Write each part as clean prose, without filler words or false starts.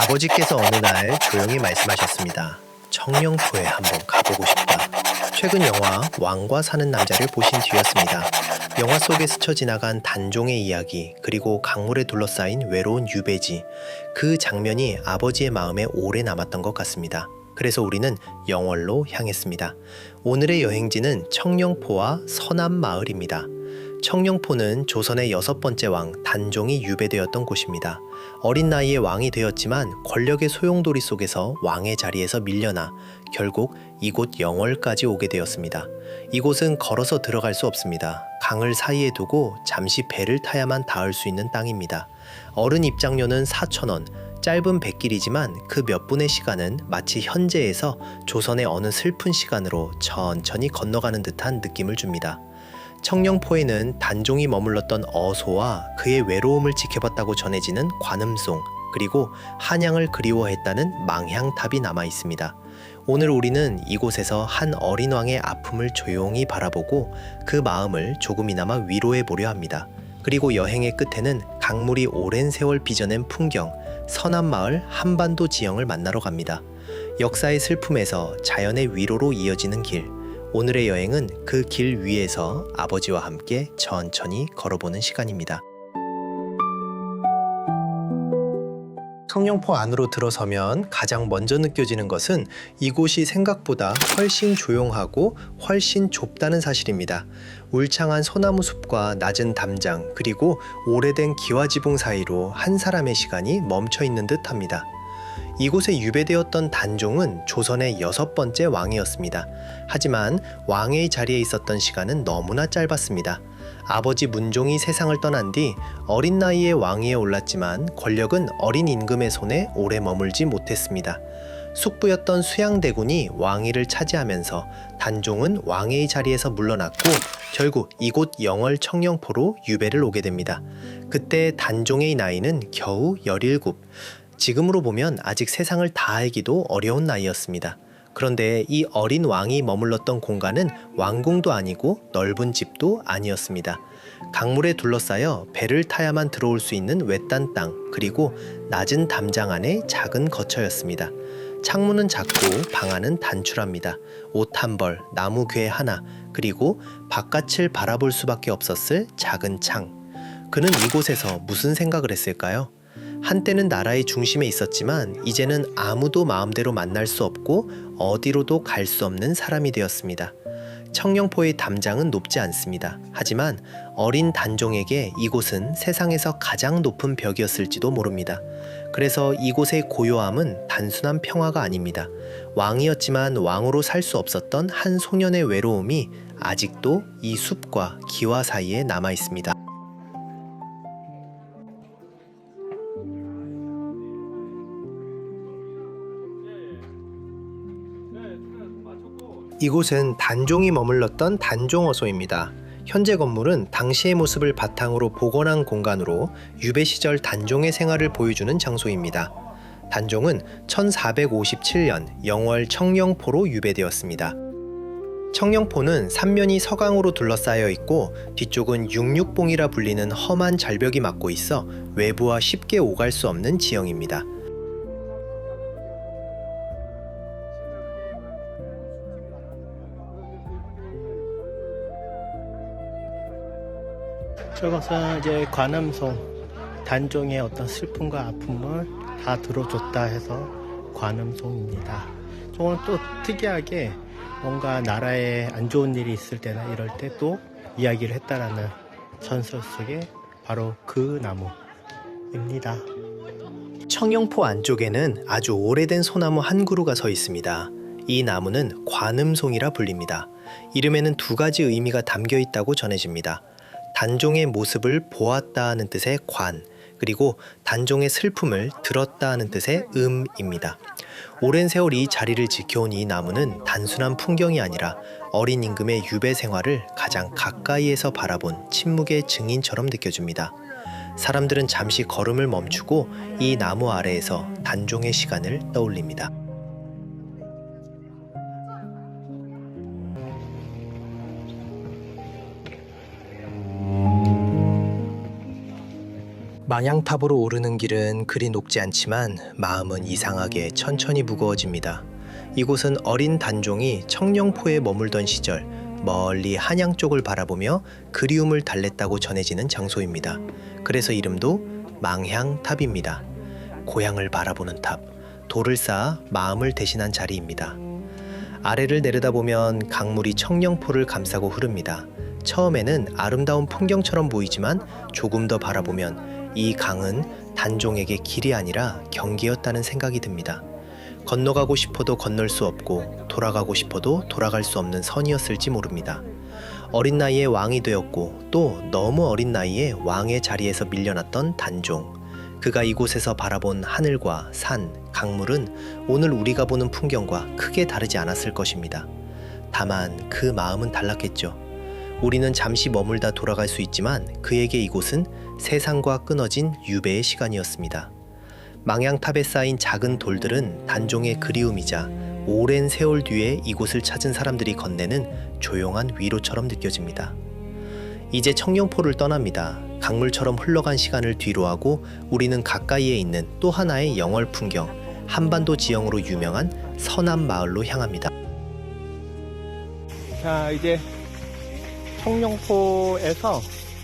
아버지께서 어느 날 조용히 말씀하셨습니다. 청령포에 한번 가보고 싶다. 최근 영화 왕과 사는 남자를 보신 뒤였습니다. 영화 속에 스쳐 지나간 단종의 이야기, 그리고 강물에 둘러싸인 외로운 유배지, 그 장면이 아버지의 마음에 오래 남았던 것 같습니다. 그래서 우리는 영월로 향했습니다. 오늘의 여행지는 청령포와 서남마을입니다. 청령포는 조선의 6번째 왕 단종이 유배되었던 곳입니다. 어린 나이에 왕이 되었지만 권력의 소용돌이 속에서 왕의 자리에서 밀려나 결국 이곳 영월까지 오게 되었습니다. 이곳은 걸어서 들어갈 수 없습니다. 강을 사이에 두고 잠시 배를 타야만 닿을 수 있는 땅입니다. 어른 입장료는 4,000원, 짧은 뱃길이지만 그 몇 분의 시간은 마치 현재에서 조선의 어느 슬픈 시간으로 천천히 건너가는 듯한 느낌을 줍니다. 청령포에는 단종이 머물렀던 어소와 그의 외로움을 지켜봤다고 전해지는 관음송, 그리고 한양을 그리워했다는 망향탑이 남아 있습니다. 오늘 우리는 이곳에서 한 어린 왕의 아픔을 조용히 바라보고 그 마음을 조금이나마 위로해 보려 합니다. 그리고 여행의 끝에는 강물이 오랜 세월 빚어낸 풍경, 서남마을 한반도 지형을 만나러 갑니다. 역사의 슬픔에서 자연의 위로로 이어지는 길, 오늘의 여행은 그 길 위에서 아버지와 함께 천천히 걸어보는 시간입니다. 청령포 안으로 들어서면 가장 먼저 느껴지는 것은 이곳이 생각보다 훨씬 조용하고 훨씬 좁다는 사실입니다. 울창한 소나무 숲과 낮은 담장, 그리고 오래된 기와지붕 사이로 한 사람의 시간이 멈춰 있는 듯 합니다. 이곳에 유배되었던 단종은 조선의 6번째 왕이었습니다. 하지만 왕의 자리에 있었던 시간은 너무나 짧았습니다. 아버지 문종이 세상을 떠난 뒤 어린 나이에 왕위에 올랐지만 권력은 어린 임금의 손에 오래 머물지 못했습니다. 숙부였던 수양대군이 왕위를 차지하면서 단종은 왕의 자리에서 물러났고 결국 이곳 영월 청령포로 유배를 오게 됩니다. 그때 단종의 나이는 겨우 17. 지금으로 보면 아직 세상을 다 알기도 어려운 나이였습니다. 그런데 이 어린 왕이 머물렀던 공간은 왕궁도 아니고 넓은 집도 아니었습니다. 강물에 둘러싸여 배를 타야만 들어올 수 있는 외딴 땅, 그리고 낮은 담장 안에 작은 거처였습니다. 창문은 작고 방 안은 단출합니다. 옷 한 벌, 나무 궤 하나, 그리고 바깥을 바라볼 수밖에 없었을 작은 창. 그는 이곳에서 무슨 생각을 했을까요? 한때는 나라의 중심에 있었지만 이제는 아무도 마음대로 만날 수 없고 어디로도 갈 수 없는 사람이 되었습니다. 청령포의 담장은 높지 않습니다. 하지만 어린 단종에게 이곳은 세상에서 가장 높은 벽이었을지도 모릅니다. 그래서 이곳의 고요함은 단순한 평화가 아닙니다. 왕이었지만 왕으로 살 수 없었던 한 소년의 외로움이 아직도 이 숲과 기와 사이에 남아 있습니다. 이곳은 단종이 머물렀던 단종어소입니다. 현재 건물은 당시의 모습을 바탕으로 복원한 공간으로 유배 시절 단종의 생활을 보여주는 장소입니다. 단종은 1457년 영월 청령포로 유배되었습니다. 청령포는 삼면이 서강으로 둘러싸여 있고 뒤쪽은 육육봉이라 불리는 험한 절벽이 막고 있어 외부와 쉽게 오갈 수 없는 지형입니다. 저것은 이제 관음송, 단종의 어떤 슬픔과 아픔을 다 들어줬다 해서 관음송입니다. 저건 또 특이하게 뭔가 나라에 안 좋은 일이 있을 때나 이럴 때 또 이야기를 했다라는 전설 속에 바로 그 나무입니다. 청령포 안쪽에는 아주 오래된 소나무 한 그루가 서 있습니다. 이 나무는 관음송이라 불립니다. 이름에는 두 가지 의미가 담겨 있다고 전해집니다. 단종의 모습을 보았다 하는 뜻의 관, 그리고 단종의 슬픔을 들었다 하는 뜻의 음입니다. 오랜 세월 이 자리를 지켜온 이 나무는 단순한 풍경이 아니라 어린 임금의 유배 생활을 가장 가까이에서 바라본 침묵의 증인처럼 느껴집니다. 사람들은 잠시 걸음을 멈추고 이 나무 아래에서 단종의 시간을 떠올립니다. 망향탑으로 오르는 길은 그리 높지 않지만 마음은 이상하게 천천히 무거워집니다. 이곳은 어린 단종이 청령포에 머물던 시절 멀리 한양 쪽을 바라보며 그리움을 달랬다고 전해지는 장소입니다. 그래서 이름도 망향탑입니다. 고향을 바라보는 탑, 돌을 쌓아 마음을 대신한 자리입니다. 아래를 내려다보면 강물이 청령포를 감싸고 흐릅니다. 처음에는 아름다운 풍경처럼 보이지만 조금 더 바라보면 이 강은 단종에게 길이 아니라 경계였다는 생각이 듭니다. 건너가고 싶어도 건널 수 없고 돌아가고 싶어도 돌아갈 수 없는 선이었을지 모릅니다. 어린 나이에 왕이 되었고 또 너무 어린 나이에 왕의 자리에서 밀려났던 단종. 그가 이곳에서 바라본 하늘과 산, 강물은 오늘 우리가 보는 풍경과 크게 다르지 않았을 것입니다. 다만 그 마음은 달랐겠죠. 우리는 잠시 머물다 돌아갈 수 있지만 그에게 이곳은 세상과 끊어진 유배의 시간이었습니다. 망향탑에 쌓인 작은 돌들은 단종의 그리움이자 오랜 세월 뒤에 이곳을 찾은 사람들이 건네는 조용한 위로처럼 느껴집니다. 이제 청령포를 떠납니다. 강물처럼 흘러간 시간을 뒤로하고 우리는 가까이에 있는 또 하나의 영월 풍경, 한반도 지형으로 유명한 서남마을로 향합니다. 자, 이제 청령포에서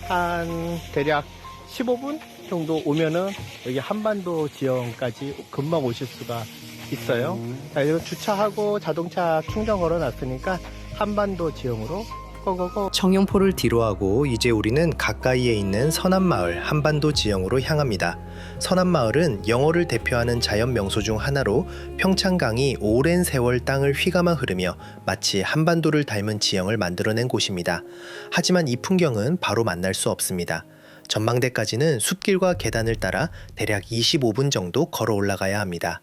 한 대략 15분 정도 오면은 여기 한반도 지형까지 금방 오실 수가 있어요. 자, 이거 주차하고 자동차 충전 걸어 놨으니까 한반도 지형으로 고고고. 청령포를 뒤로하고 이제 우리는 가까이에 있는 서남마을 한반도 지형으로 향합니다. 서남마을은 영월을 대표하는 자연 명소 중 하나로 평창강이 오랜 세월 땅을 휘감아 흐르며 마치 한반도를 닮은 지형을 만들어낸 곳입니다. 하지만 이 풍경은 바로 만날 수 없습니다. 전망대까지는 숲길과 계단을 따라 대략 25분 정도 걸어 올라가야 합니다.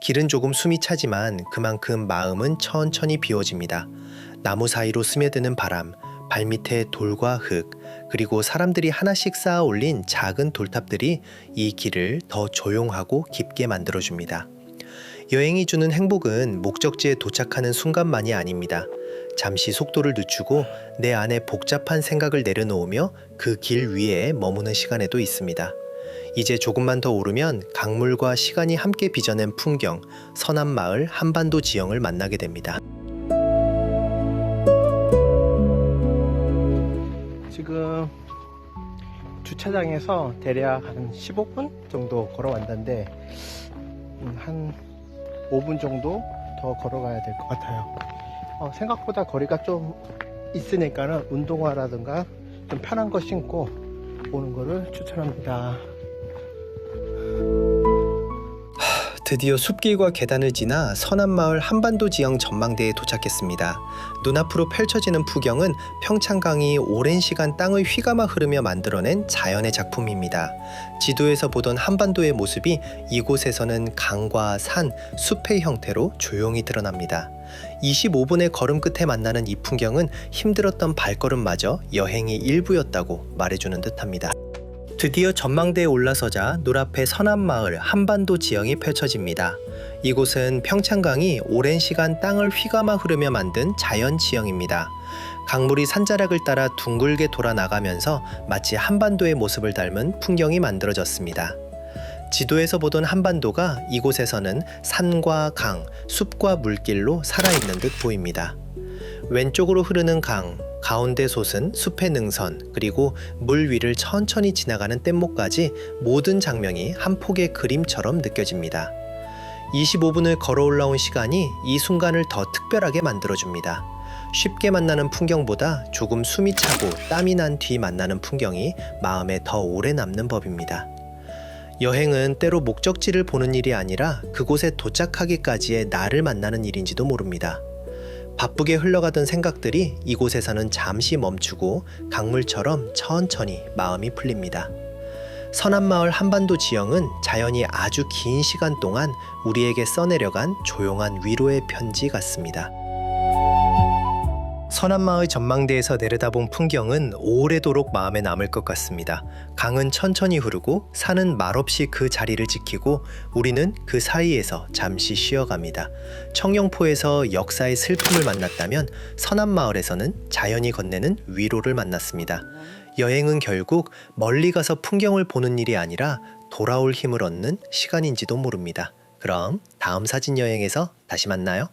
길은 조금 숨이 차지만 그만큼 마음은 천천히 비워집니다. 나무 사이로 스며드는 바람, 발밑에 돌과 흙, 그리고 사람들이 하나씩 쌓아 올린 작은 돌탑들이 이 길을 더 조용하고 깊게 만들어줍니다. 여행이 주는 행복은 목적지에 도착하는 순간만이 아닙니다. 잠시 속도를 늦추고 내 안에 복잡한 생각을 내려놓으며 그 길 위에 머무는 시간에도 있습니다. 이제 조금만 더 오르면 강물과 시간이 함께 빚어낸 풍경, 서남마을 한반도 지형을 만나게 됩니다. 지금 주차장에서 대략 한 15분 정도 걸어왔는데 한 5분 정도 더 걸어가야 될 것 같아요. 생각보다 거리가 좀 있으니까는 운동화라든가 좀 편한 거 신고 오는 거를 추천합니다. 드디어 숲길과 계단을 지나 서남마을 한반도 지형 전망대에 도착했습니다. 눈앞으로 펼쳐지는 풍경은 평창강이 오랜 시간 땅을 휘감아 흐르며 만들어낸 자연의 작품입니다. 지도에서 보던 한반도의 모습이 이곳에서는 강과 산, 숲의 형태로 조용히 드러납니다. 25분의 걸음 끝에 만나는 이 풍경은 힘들었던 발걸음마저 여행의 일부였다고 말해주는 듯합니다. 드디어 전망대에 올라서자 눈앞에 서남마을 한반도 지형이 펼쳐집니다. 이곳은 평창강이 오랜 시간 땅을 휘감아 흐르며 만든 자연 지형입니다. 강물이 산자락을 따라 둥글게 돌아 나가면서 마치 한반도의 모습을 닮은 풍경이 만들어졌습니다. 지도에서 보던 한반도가 이곳에서는 산과 강, 숲과 물길로 살아있는 듯 보입니다. 왼쪽으로 흐르는 강, 가운데 솟은 숲의 능선, 그리고 물 위를 천천히 지나가는 뗏목까지 모든 장면이 한 폭의 그림처럼 느껴집니다. 25분을 걸어 올라온 시간이 이 순간을 더 특별하게 만들어줍니다. 쉽게 만나는 풍경보다 조금 숨이 차고 땀이 난 뒤 만나는 풍경이 마음에 더 오래 남는 법입니다. 여행은 때로 목적지를 보는 일이 아니라 그곳에 도착하기까지의 나를 만나는 일인지도 모릅니다. 바쁘게 흘러가던 생각들이 이곳에서는 잠시 멈추고 강물처럼 천천히 마음이 풀립니다. 서남마을 한반도 지형은 자연이 아주 긴 시간 동안 우리에게 써내려간 조용한 위로의 편지 같습니다. 서남마을 전망대에서 내려다본 풍경은 오래도록 마음에 남을 것 같습니다. 강은 천천히 흐르고 산은 말없이 그 자리를 지키고 우리는 그 사이에서 잠시 쉬어갑니다. 청령포에서 역사의 슬픔을 만났다면 서남마을에서는 자연이 건네는 위로를 만났습니다. 여행은 결국 멀리 가서 풍경을 보는 일이 아니라 돌아올 힘을 얻는 시간인지도 모릅니다. 그럼 다음 사진 여행에서 다시 만나요.